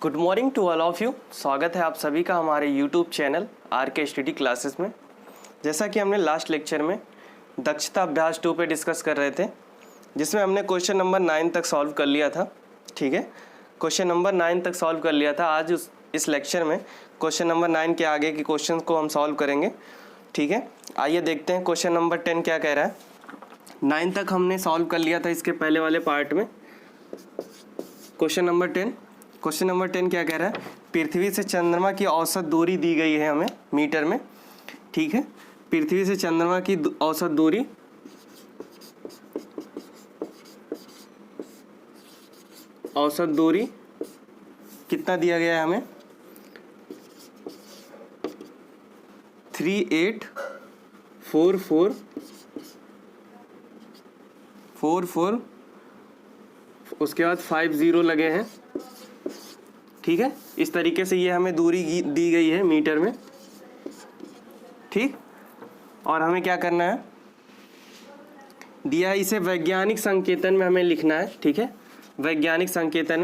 Good morning to all of you. स्वागत है आप सभी का हमारे YouTube channel RK study classes में। जैसा कि हमने लास्ट लेक्चर में दक्षता अभ्यास 2 पे डिस्कस कर रहे थे, जिसमें हमने क्वेश्चन नंबर 9 तक सॉल्व कर लिया था। ठीक है, क्वेश्चन नंबर 9 तक सॉल्व कर लिया था। आज इस लेक्चर में क्वेश्चन नंबर 9 के आगे के क्वेश्चन को हम सॉल्व करेंगे। ठीक है, आइए देखते हैं क्वेश्चन नंबर 10 क्या कह रहा है। 9 तक हमने सॉल्व कर लिया था इसके पहले वाले पार्ट में। क्वेश्चन नंबर 10 क्या कह रहा है, पृथ्वी से चंद्रमा की औसत दूरी दी गई है हमें मीटर में। ठीक है, पृथ्वी से चंद्रमा की औसत दूरी कितना दिया गया है हमें, 384444, उसके बाद 50 लगे हैं। ठीक है, इस तरीके से ये हमें दूरी दी गई है मीटर में। ठीक, और हमें क्या करना है, दिया इसे वैज्ञानिक संकेतन में हमें लिखना है। ठीक है, वैज्ञानिक संकेतन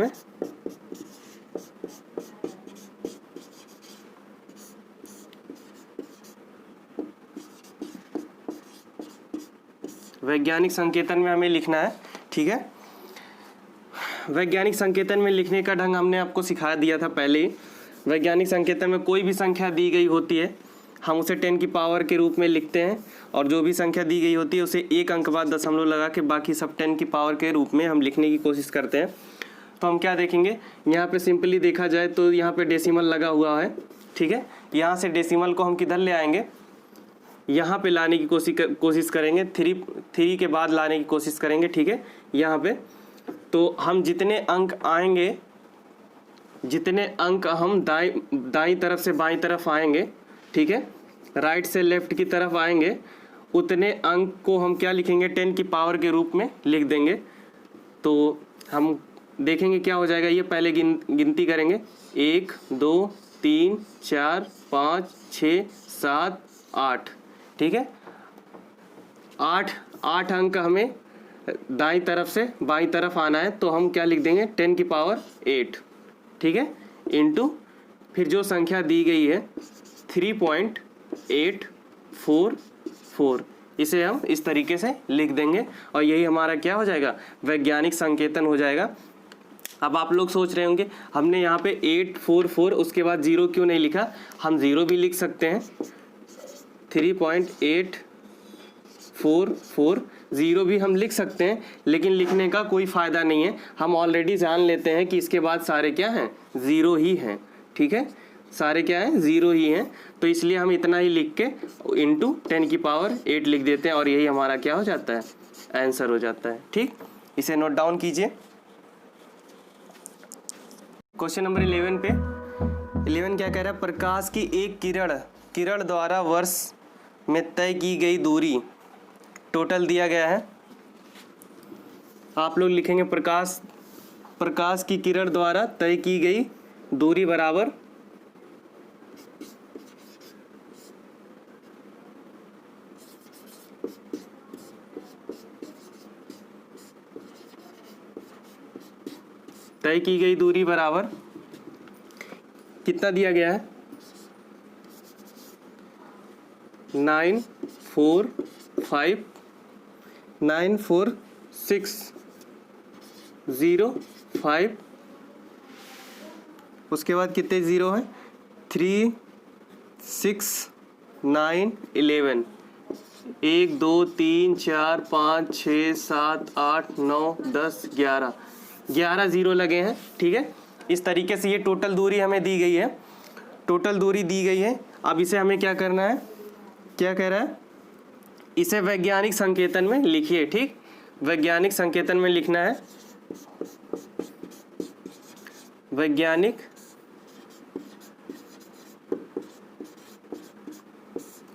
में हमें लिखना है। ठीक है, वैज्ञानिक संकेतन में लिखने का ढंग हमने आपको सिखा दिया था पहले ही। वैज्ञानिक संकेतन में कोई भी संख्या दी गई होती है हम उसे 10 की पावर के रूप में लिखते हैं, और जो भी संख्या दी गई होती है उसे एक अंक बाद दशमलव लगा के बाकी सब 10 की पावर के रूप में हम लिखने की कोशिश करते हैं। तो हम क्या देखेंगे, यहाँ पे सिंपली देखा जाए तो यहाँ पे डेसिमल लगा हुआ है। ठीक है, यहाँ से डेसिमल को हम किधर ले आएंगे, यहाँ पे लाने की कोशिश करेंगे, थ्री के बाद लाने की कोशिश करेंगे। ठीक है, यहाँ पे तो हम जितने अंक हम दाईं तरफ से बाईं तरफ आएंगे, ठीक है, राइट से लेफ्ट की तरफ आएंगे, उतने अंक को हम क्या लिखेंगे, 10 की पावर के रूप में लिख देंगे। तो हम देखेंगे क्या हो जाएगा, ये पहले गिनती करेंगे, 1 2 3 4 5 6 7 8। ठीक है, 8 अंक हमें दाईं तरफ से बाईं तरफ आना है, तो हम क्या लिख देंगे, 10 की पावर 8। ठीक है, इनटू फिर जो संख्या दी गई है 3.844, इसे हम इस तरीके से लिख देंगे और यही हमारा क्या हो जाएगा, वैज्ञानिक संकेतन हो जाएगा। अब आप लोग सोच रहे होंगे हमने यहाँ पे 844 उसके बाद 0 क्यों नहीं लिखा, हम 0 भी लिख सकते हैं। 3.844 0 भी हम लिख सकते हैं, लेकिन लिखने का कोई फ़ायदा नहीं है। हम ऑलरेडी जान लेते हैं कि इसके बाद सारे क्या हैं, 0 ही हैं। ठीक है, सारे क्या हैं, 0 ही हैं, तो इसलिए हम इतना ही लिख के इंटू 10 की पावर 8 लिख देते हैं और यही हमारा क्या हो जाता है, आंसर हो जाता है। ठीक, इसे नोट डाउन कीजिए। क्वेश्चन नंबर 11 पे 11 क्या कह रहा है, प्रकाश की एक किरण द्वारा वर्ष में तय की गई दूरी टोटल दिया गया है। आप लोग लिखेंगे प्रकाश की किरण द्वारा तय की गई दूरी बराबर कितना दिया गया है, 94605, उसके बाद कितने 0 हैं, 3 6 9 11, 1 2 3 4 5 6 7 8 9 10 11 0 लगे हैं। ठीक है, इस तरीके से ये टोटल दूरी हमें दी गई है। अब इसे हमें क्या करना है, क्या कह रहा है, इसे वैज्ञानिक संकेतन में लिखिए। ठीक, वैज्ञानिक संकेतन में लिखना है,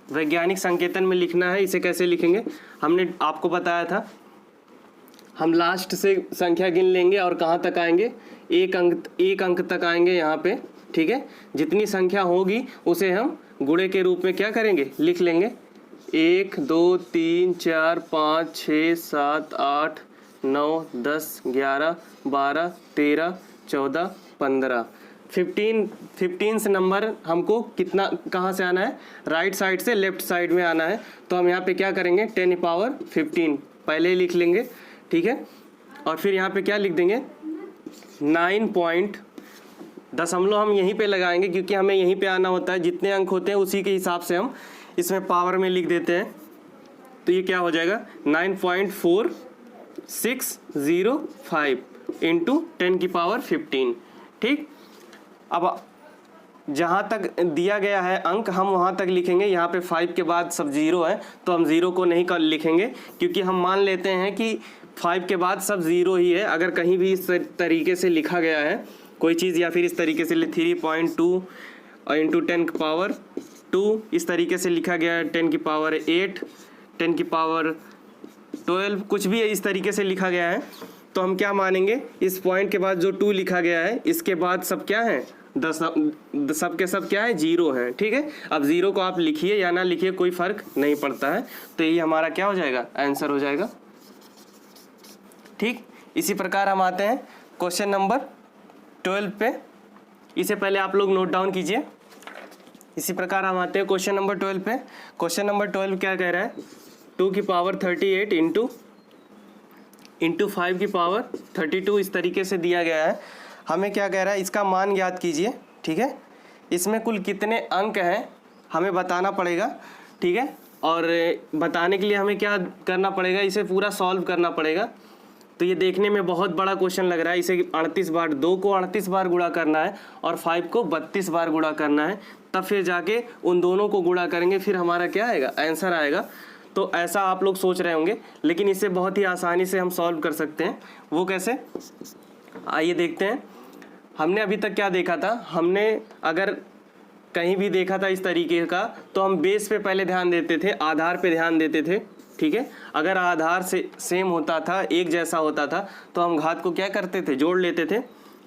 वैज्ञानिक संकेतन में लिखना है। इसे कैसे लिखेंगे, हमने आपको बताया था, हम लास्ट से संख्या गिन लेंगे और कहाँ तक आएंगे, एक अंक तक आएंगे यहाँ पे। ठीक है, जितनी संख्या होगी उसे हम गुणे के रूप में क्या करेंगे, लिख लेंगे। 1 2 3 4 5 6 7 8 9 10 11 12 13 14 15 15 से नंबर हमको कितना कहाँ से आना है, राइट साइड से लेफ्ट साइड में आना है। तो हम यहाँ पे क्या करेंगे 10⁻15 पहले ही लिख लेंगे, ठीक है। और फिर यहाँ पे क्या लिख देंगे 9 पॉइंट, दशमलव हम यहीं पे लगाएंगे क्योंकि हमें यहीं पे आना होता है, जितने अंक होते हैं उसी के हिसाब से हम इसमें पावर में लिख देते हैं। तो ये क्या हो जाएगा 9.4605 इंटू 10⁻15, ठीक। अब जहाँ तक दिया गया है अंक हम वहाँ तक लिखेंगे। यहाँ पे 5 के बाद सब 0 है तो हम 0 को नहीं कर लिखेंगे क्योंकि हम मान लेते हैं कि 5 के बाद सब 0 ही है। अगर कहीं भी इस तरीके से लिखा गया है कोई चीज़ या फिर इस तरीके से 3.2 इंटू 10⁻2 इस तरीके से लिखा गया है, 10⁸, 10⁻12 कुछ भी इस तरीके से लिखा गया है, तो हम क्या मानेंगे इस पॉइंट के बाद जो 2 लिखा गया है इसके बाद सब क्या है सब के सब क्या है 0 है, ठीक है। अब 0 को आप लिखिए या ना लिखिए कोई फर्क नहीं पड़ता है। तो ये हमारा क्या हो जाएगा आंसर हो जाएगा, ठीक। इसी प्रकार हम आते हैं क्वेश्चन नंबर 12 पे। इसे पहले आप लोग नोट डाउन कीजिए। इसी प्रकार हम आते हैं क्वेश्चन नंबर 12 पे। क्वेश्चन नंबर 12 क्या कह रहा है 2⁻38 इंटू 5⁻32 इस तरीके से दिया गया है। हमें क्या कह रहा है इसका मान ज्ञात कीजिए, ठीक है। इसमें कुल कितने अंक हैं हमें बताना पड़ेगा, ठीक है। और बताने के लिए हमें क्या करना पड़ेगा, इसे पूरा सॉल्व करना पड़ेगा। तो ये देखने में बहुत बड़ा क्वेश्चन लग रहा है। इसे 38 बार 2 को 38 बार गुणा करना है और 5 को 32 बार गुणा करना है, तब फिर जाके उन दोनों को गुणा करेंगे, फिर हमारा क्या आएगा आंसर आएगा। तो ऐसा आप लोग सोच रहे होंगे, लेकिन इसे बहुत ही आसानी से हम सॉल्व कर सकते हैं। वो कैसे, आइए देखते हैं। हमने अभी तक क्या देखा था, हमने अगर कहीं भी देखा था इस तरीके का तो हम बेस पे पहले ध्यान देते थे, आधार पे ध्यान देते थे, ठीक है। अगर आधार से सेम होता था, एक जैसा होता था, तो हम घात को क्या करते थे जोड़ लेते थे,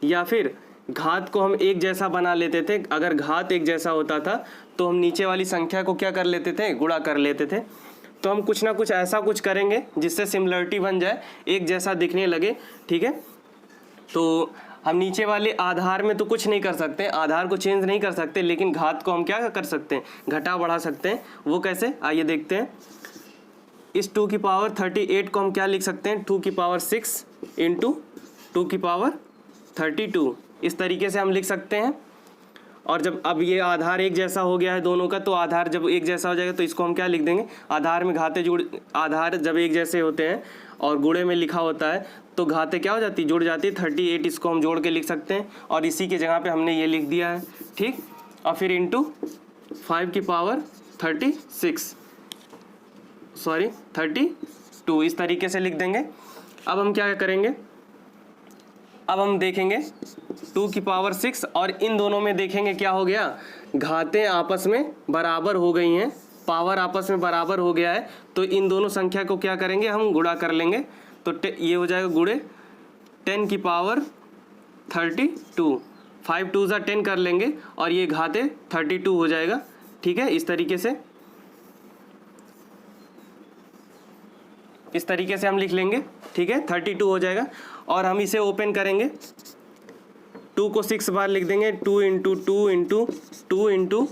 या फिर घात को हम एक जैसा बना लेते थे। अगर घात एक जैसा होता था तो हम नीचे वाली संख्या को क्या कर लेते थे गुणा कर लेते थे। तो हम कुछ ना कुछ ऐसा कुछ करेंगे जिससे सिमिलरिटी बन जाए, एक जैसा दिखने लगे, ठीक है। तो हम नीचे वाले आधार में तो कुछ नहीं कर सकते, आधार को चेंज नहीं कर सकते, लेकिन घात को हम क्या कर सकते हैं घटा बढ़ा सकते हैं। वो कैसे, आइए देखते हैं। इस 2⁻38 को हम क्या लिख सकते हैं 2⁻6 इंटू 2⁻32 इस तरीके से हम लिख सकते हैं। और जब अब ये आधार एक जैसा हो गया है दोनों का, तो आधार जब एक जैसा हो जाएगा तो इसको हम क्या लिख देंगे, आधार में घाते जुड़, आधार जब एक जैसे होते हैं और गुणे में लिखा होता है तो घाते क्या हो जाती जुड़ जाती है 38, इसको हम जोड़ के लिख सकते हैं। और इसी के जगह पे हमने ये लिख दिया है, ठीक। और फिर इंटू 32 इस तरीके से लिख देंगे। अब हम क्या करेंगे, अब हम देखेंगे 2⁻6 और इन दोनों में देखेंगे क्या हो गया, घातें आपस में बराबर हो गई हैं, पावर आपस में बराबर हो गया है। तो इन दोनों संख्या को क्या करेंगे हम गुणा कर लेंगे। तो ये हो जाएगा गुणे 10⁻32, 5 2 ज़ा 10 कर लेंगे और ये घाते 32 हो जाएगा, ठीक है। इस तरीके से हम लिख लेंगे, ठीक है। 32 हो जाएगा। और हम इसे ओपन करेंगे, 2 को 6 बार लिख देंगे, 2 into 2 into 2 into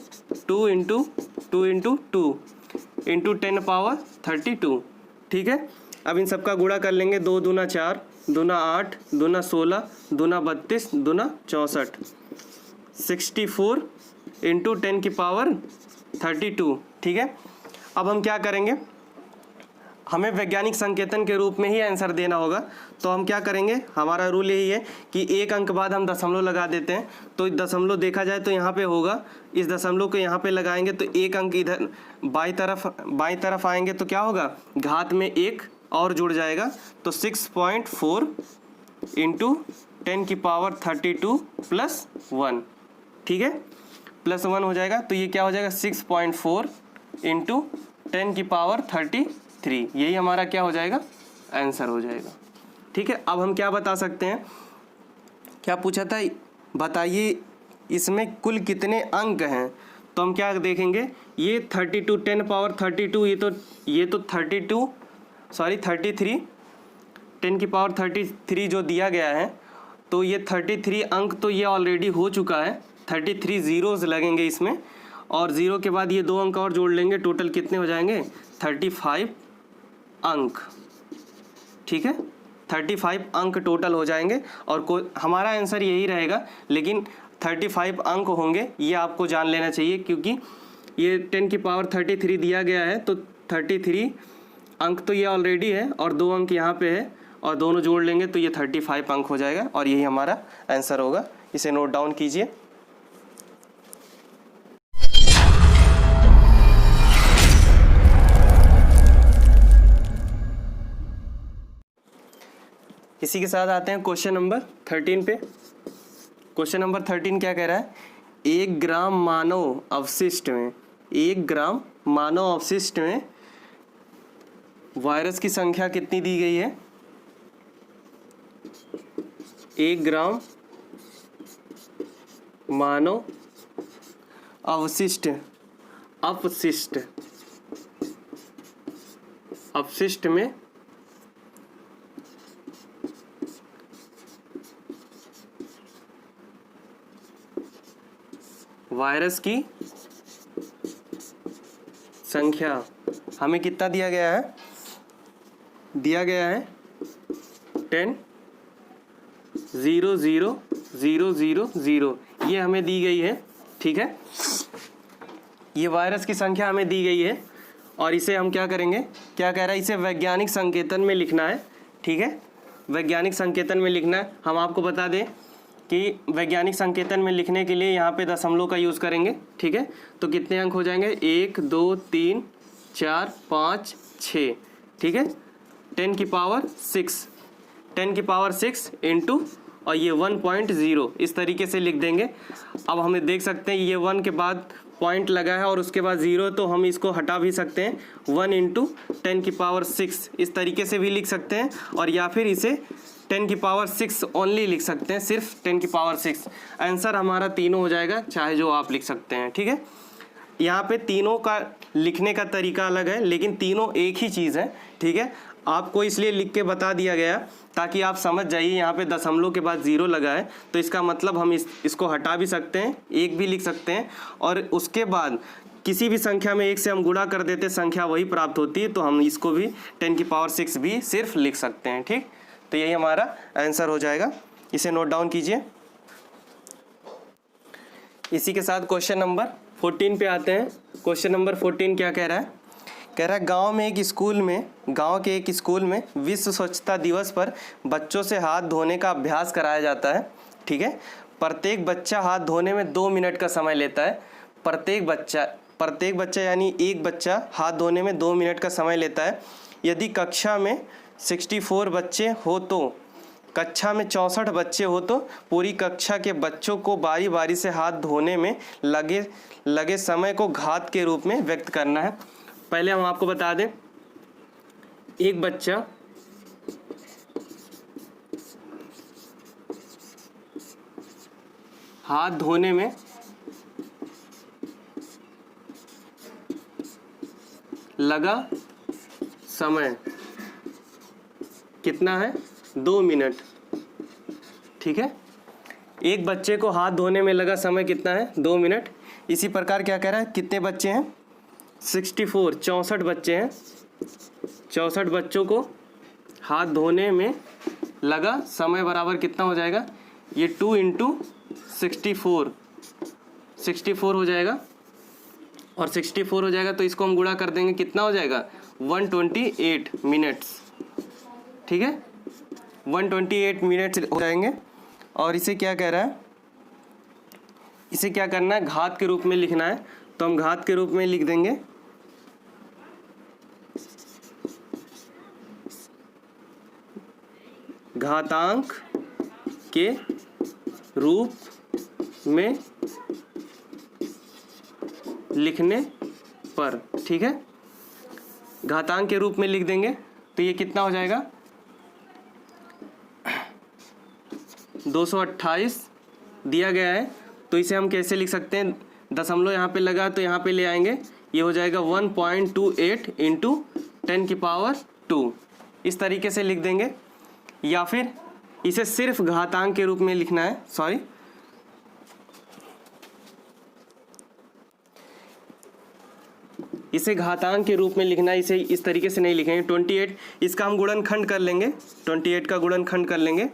2 into 2 into 2 into 10⁻32, ठीक है। अब इन सबका गुणा कर लेंगे, 2 दूना 4, दूना 8, दूना 16, दूना 32, दूना 64, 64 इंटू 10⁻32, ठीक है। अब हम क्या करेंगे, हमें वैज्ञानिक संकेतन के रूप में ही आंसर देना होगा। तो हम क्या करेंगे, हमारा रूल यही है कि एक अंक बाद हम दशमलव लगा देते हैं। तो दशमलव देखा जाए तो यहाँ पे होगा, इस दशमलव को यहाँ पे लगाएंगे तो एक अंक इधर बाई तरफ आएंगे तो क्या होगा, घात में एक और जुड़ जाएगा। तो 6.4 इंटू 10⁻32 प्लस 1, ठीक है, प्लस 1 हो जाएगा। तो ये क्या हो जाएगा 6.4 इंटू 10⁻33, यही हमारा क्या हो जाएगा आंसर हो जाएगा, ठीक है। अब हम क्या बता सकते हैं, क्या पूछा था, बताइए इसमें कुल कितने अंक हैं। तो हम क्या देखेंगे, ये 32 10⁻32 ये तो 33 10⁻33 जो दिया गया है तो ये 33 अंक तो ये ऑलरेडी हो चुका है, 33 ज़ीरोज़ लगेंगे इसमें, और ज़ीरो के बाद ये 2 अंक और जोड़ लेंगे, टोटल कितने हो जाएंगे 35 अंक। ठीक है, 35 अंक टोटल हो जाएंगे और हमारा आंसर यही रहेगा, लेकिन 35 अंक होंगे ये आपको जान लेना चाहिए, क्योंकि ये 10 की पावर 33 दिया गया है, तो 33 अंक तो ये ऑलरेडी है और 2 अंक यहाँ पे है, और दोनों जोड़ लेंगे तो ये 35 अंक हो जाएगा और यही हमारा आंसर होगा। इसे नोट डाउन कीजिए। इसी के साथ आते हैं क्वेश्चन नंबर 13 पे। क्वेश्चन नंबर 13 क्या कह रहा है, 1 ग्राम मानव अवशिष्ट में, 1 ग्राम मानव अवशिष्ट में वायरस की संख्या कितनी दी गई है। 1 ग्राम मानव अवशिष्ट अपशिष्ट में वायरस की संख्या हमें कितना दिया गया है, दिया गया है 10 0 0 0 0 0, ये हमें दी गई है। ठीक है, ये वायरस की संख्या हमें दी गई है और इसे हम क्या करेंगे, क्या कह रहा है, इसे वैज्ञानिक संकेतन में लिखना है। ठीक है, वैज्ञानिक संकेतन में लिखना है। हम आपको बता दें कि वैज्ञानिक संकेतन में लिखने के लिए यहाँ पे दशमलव का यूज़ करेंगे। ठीक है, तो कितने अंक हो जाएंगे, 1 2 3 4 5 6। ठीक है, 10 की पावर 6, 10 की पावर 6 इंटू और ये 1.0 इस तरीके से लिख देंगे। अब हमें देख सकते हैं ये 1 के बाद पॉइंट लगा है और उसके बाद 0, तो हम इसको हटा भी सकते हैं। 1 इंटू 10 की पावर 6 इस तरीके से भी लिख सकते हैं, और या फिर इसे 10 की पावर 6 ओनली लिख सकते हैं, सिर्फ 10 की पावर 6। आंसर हमारा तीनों हो जाएगा, चाहे जो आप लिख सकते हैं। ठीक है, यहाँ पे तीनों का लिखने का तरीका अलग है, लेकिन तीनों एक ही चीज़ है। ठीक है, आपको इसलिए लिख के बता दिया गया ताकि आप समझ जाइए। यहाँ पे दशमलव के बाद 0 लगा है, तो इसका मतलब हम इसको हटा भी सकते हैं, 1 भी लिख सकते हैं, और उसके बाद किसी भी संख्या में 1 से हम गुणा कर देते, संख्या वही प्राप्त होती है, तो हम इसको भी 10 की पावर 6 भी सिर्फ लिख सकते हैं। ठीक, तो यही हमारा आंसर हो जाएगा, इसे नोट डाउन कीजिए। इसी के साथ क्वेश्चन नंबर 14 पे आते हैं। क्वेश्चन नंबर 14 क्या कह रहा है, कह रहा है गांव के एक स्कूल में विश्व स्वच्छता दिवस पर बच्चों से हाथ धोने का अभ्यास कराया जाता है। ठीक है, प्रत्येक बच्चा हाथ धोने में 2 मिनट का समय लेता है। प्रत्येक बच्चा यानी एक बच्चा हाथ धोने में 2 मिनट का समय लेता है। यदि कक्षा में 64 बच्चे हो तो, कक्षा में 64 बच्चे हो तो पूरी कक्षा के बच्चों को बारी बारी से हाथ धोने में लगे समय को घात के रूप में व्यक्त करना है। पहले हम आपको बता दें, एक बच्चा हाथ धोने में लगा समय कितना है, 2 मिनट। ठीक है, एक बच्चे को हाथ धोने में लगा समय कितना है, 2 मिनट। इसी प्रकार क्या कह रहा है, कितने बच्चे हैं, 64 बच्चे हैं। 64 बच्चों को हाथ धोने में लगा समय बराबर कितना हो जाएगा, ये 2 इंटू 64 हो जाएगा, और 64 हो जाएगा तो इसको हम गुणा कर देंगे, कितना हो जाएगा 128 मिनट्स। ठीक है, 128 मिनट्स हो जाएंगे। और इसे क्या कह रहा है, इसे क्या करना है, घात के रूप में लिखना है, तो हम घात के रूप में लिख देंगे घातांक के रूप में लिखने पर। ठीक है, घातांक के रूप में लिख देंगे तो ये कितना हो जाएगा, 228 दिया गया है, तो इसे हम कैसे लिख सकते हैं, दशमलव यहाँ पे लगा तो यहाँ पे ले आएंगे, ये हो जाएगा 1.28 इंटू 10 की पावर 2, इस तरीके से लिख देंगे। या फिर इसे सिर्फ घातांक के रूप में लिखना है, सॉरी, इसे घातांक के रूप में लिखना है, इसे इस तरीके से नहीं लिखेंगे। 28 इसका हम गुणनखंड कर लेंगे, 28 का गुणनखंड कर लेंगे,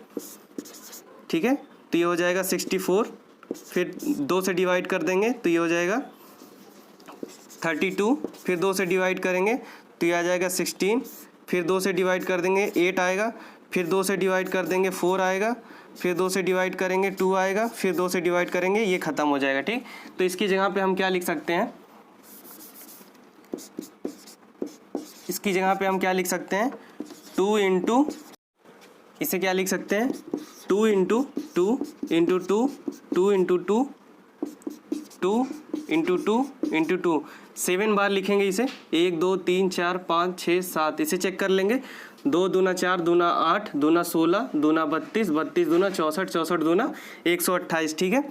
ठीक है। तो ये हो जाएगा 64, फिर 2 से डिवाइड कर देंगे तो ये हो जाएगा 32, फिर 2 से डिवाइड करेंगे तो ये आ जाएगा 16, फिर 2 से डिवाइड कर देंगे 8 आएगा, फिर 2 से डिवाइड कर देंगे 4 आएगा, फिर 2 से डिवाइड करेंगे 2 आएगा, फिर 2 से डिवाइड करेंगे ये ख़त्म हो जाएगा, ठीक। तो इसकी जगह पे हम क्या लिख सकते हैं, इसकी जगह पे हम क्या लिख सकते हैं, 2 इंटू, इसे क्या लिख सकते हैं, 2 into 2 into 2, 2 into 2, 2 into 2 into 2, 7 बार लिखेंगे इसे, 1 2 3 4 5 6 7, इसे चेक कर लेंगे, 2 दूना 4 दूना 8 दूना 16 दूना 32 32 दूना 64 64 दूना 128, ठीक है।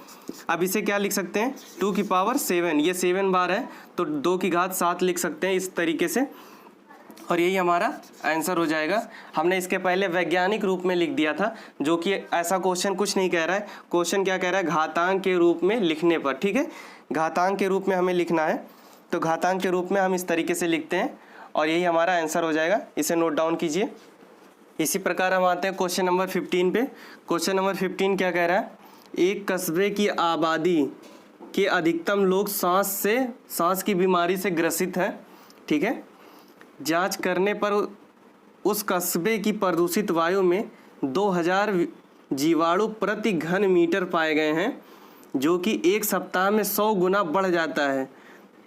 अब इसे क्या लिख सकते हैं, 2 की पावर 7, ये 7 बार है तो 2 की घात 7 लिख सकते हैं इस तरीके से, और यही हमारा आंसर हो जाएगा। हमने इसके पहले वैज्ञानिक रूप में लिख दिया था, जो कि ऐसा क्वेश्चन कुछ नहीं कह रहा है। क्वेश्चन क्या कह रहा है, घातांक के रूप में लिखने पर, ठीक है, घातांक के रूप में हमें लिखना है, तो घातांक के रूप में हम इस तरीके से लिखते हैं और यही हमारा आंसर हो जाएगा। इसे नोट डाउन कीजिए। इसी प्रकार हम आते हैं क्वेश्चन नंबर 15 पे। क्वेश्चन नंबर 15 क्या कह रहा है, एक कस्बे की आबादी के अधिकतम लोग सांस की बीमारी से ग्रसित हैं, ठीक है। जांच करने पर उस कस्बे की प्रदूषित वायु में 2000 जीवाणु प्रति घन मीटर पाए गए हैं, जो कि 1 सप्ताह में 100 गुना बढ़ जाता है।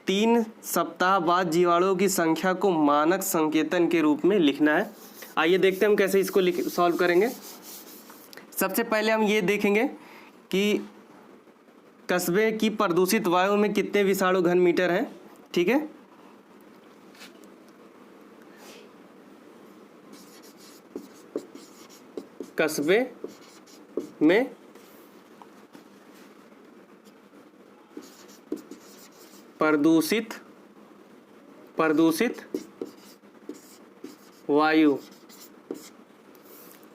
3 सप्ताह बाद जीवाणुओं की संख्या को मानक संकेतन के रूप में लिखना है। आइए देखते हैं हम कैसे इसको सॉल्व करेंगे। सबसे पहले हम ये देखेंगे कि कस्बे की प्रदूषित वायु में कितने विषाणु घन मीटर हैं, ठीक है। कस्बे में प्रदूषित वायु,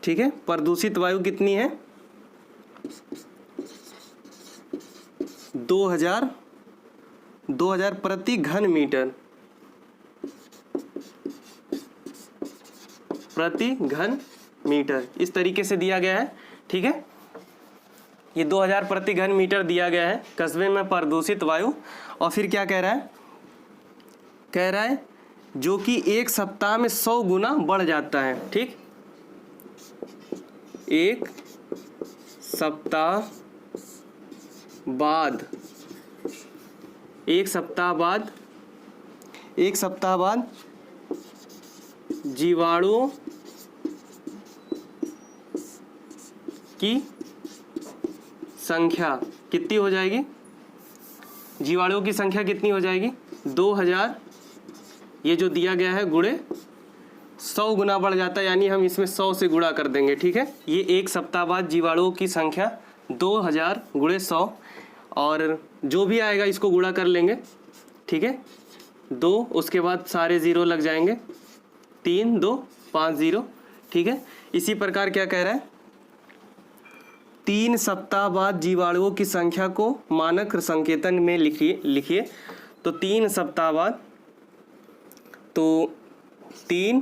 ठीक है, प्रदूषित वायु कितनी है, 2000 प्रति घन मीटर, प्रति घन मीटर, इस तरीके से दिया गया है, ठीक है। ये 2000 प्रति घन मीटर दिया गया है कस्बे में प्रदूषित वायु। और फिर क्या कह रहा है, जो कि 1 सप्ताह में 100 गुना बढ़ जाता है, ठीक। 1 सप्ताह बाद जीवाणुओं की संख्या कितनी हो जाएगी, जीवाणुओं की संख्या कितनी हो जाएगी, 2000, ये जो दिया गया है गुणे 100 गुना बढ़ जाता है, यानी हम इसमें 100 से गुणा कर देंगे, ठीक है। ये 1 सप्ताह बाद जीवाणुओं की संख्या 2000 गुणे 100, और जो भी आएगा इसको गुणा कर लेंगे, ठीक है। 2, उसके बाद सारे 0 लग जाएंगे, 3 2 5 0, ठीक है। इसी प्रकार क्या कह रहा है, 3 सप्ताह बाद जीवाणुओं की संख्या को मानक संकेतन में लिखिए। तो 3 सप्ताह बाद, तो 3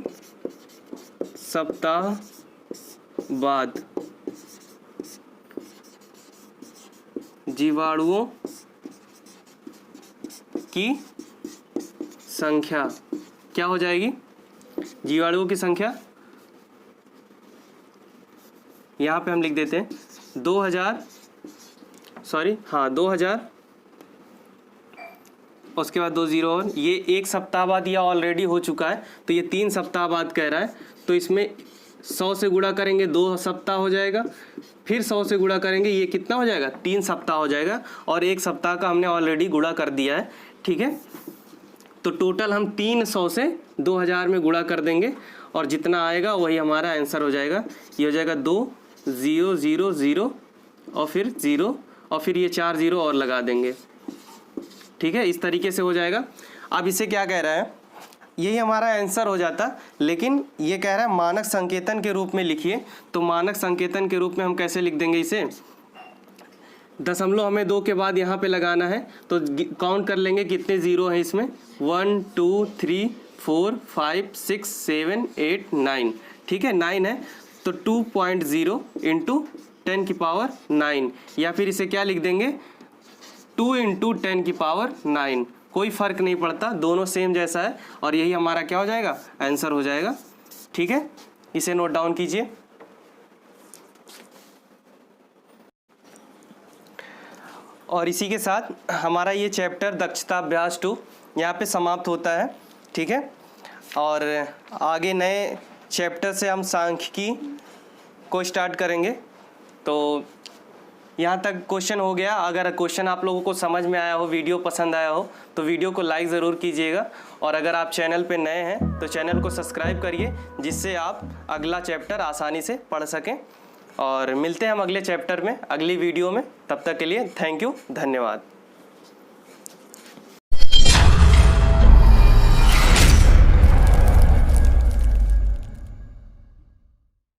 सप्ताह बाद जीवाणुओं की संख्या क्या हो जाएगी, जीवाणुओं की संख्या यहाँ पे हम लिख देते हैं 2000, उसके बाद 2 0 और ये 1 सप्ताह बाद यह ऑलरेडी हो चुका है, तो ये 3 सप्ताह बाद कह रहा है, तो इसमें 100 से गुणा करेंगे 2 सप्ताह हो जाएगा, फिर 100 से गुणा करेंगे ये कितना हो जाएगा, 3 सप्ताह हो जाएगा, और 1 सप्ताह का हमने ऑलरेडी गुणा कर दिया है, ठीक है। तो टोटल हम 300 से 2000 में गुणा कर देंगे और जितना आएगा वही हमारा आंसर हो जाएगा। ये हो जाएगा 2 0 0 0 और फिर 0 और फिर ये 4 0 और लगा देंगे, ठीक है। इस तरीके से हो जाएगा। अब इसे क्या कह रहा है, यही हमारा आंसर हो जाता, लेकिन ये कह रहा है मानक संकेतन के रूप में लिखिए। तो मानक संकेतन के रूप में हम कैसे लिख देंगे इसे, दशमलव हमें 2 के बाद यहाँ पे लगाना है, तो काउंट कर लेंगे कितने ज़ीरो हैं इसमें, 1 2 3 4 5 6 7 8 9, ठीक है 9 है, तो 2.0 इंटू 10 की पावर 9, या फिर इसे क्या लिख देंगे 2 इंटू 10 की पावर 9, कोई फ़र्क नहीं पड़ता, दोनों सेम जैसा है, और यही हमारा क्या हो जाएगा, आंसर हो जाएगा। ठीक है, इसे नोट डाउन कीजिए। और इसी के साथ हमारा ये चैप्टर दक्षता अभ्यास 2 यहाँ पे समाप्त होता है। ठीक है, और आगे नए चैप्टर से हम सांख्यिकी को स्टार्ट करेंगे। तो यहाँ तक क्वेश्चन हो गया। अगर क्वेश्चन आप लोगों को समझ में आया हो, वीडियो पसंद आया हो, तो वीडियो को लाइक ज़रूर कीजिएगा, और अगर आप चैनल पे नए हैं तो चैनल को सब्सक्राइब करिए, जिससे आप अगला चैप्टर आसानी से पढ़ सकें। और मिलते हैं हम अगले चैप्टर में, अगली वीडियो में। तब तक के लिए थैंक यू, धन्यवाद।